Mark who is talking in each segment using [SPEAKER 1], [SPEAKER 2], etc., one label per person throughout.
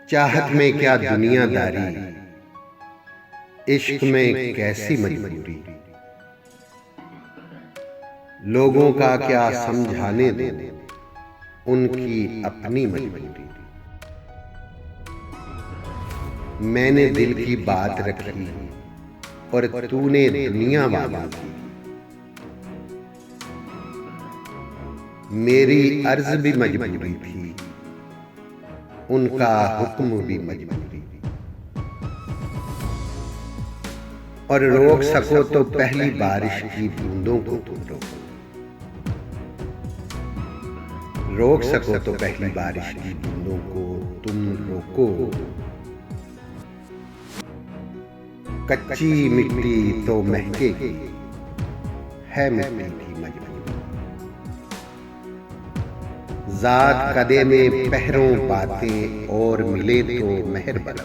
[SPEAKER 1] चाहत में क्या दुनियादारी, इश्क में कैसी मजबूरी, लोगों का क्या समझाने दो उनकी अपनी मजबूरी। मैंने दिल की बात रखी और तूने दुनिया वालों की। मेरी अर्ज भी मजबूरी थी, उनका हुक्म भी मजबूरी। और रोक सको तो पहली बारिश की बूंदों को तुम रोको। रोक सको तो पहली बारिश की बूंदों को तुम रोको। कच्ची मिट्टी तो महकेगी, है मिट्टी की मजबूरी। ज़ात कदे में पहरों बातें और मिले तो मेहरबान।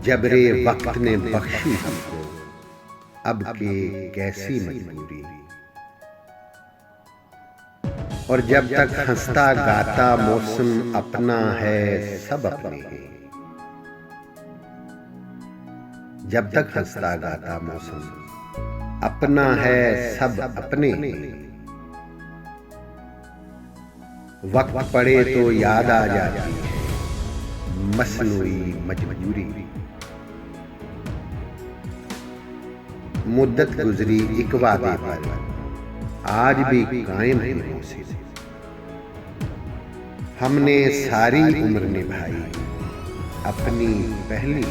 [SPEAKER 1] जबरे वक्त ने बख्शी हमको, अब के कैसी मजबूरी। और जब तक हंसता गाता मौसम अपना है सब अपने हैं। जब तक हंसता गाता मौसम अपना है सब अपने हैं। वक्त पड़े तो याद आ जाती है मसनूई मजबूरी। मुद्दत गुजरी एक वादे पर, आज भी कायम है मौसी। हमने सारी उम्र निभाई अपनी पहली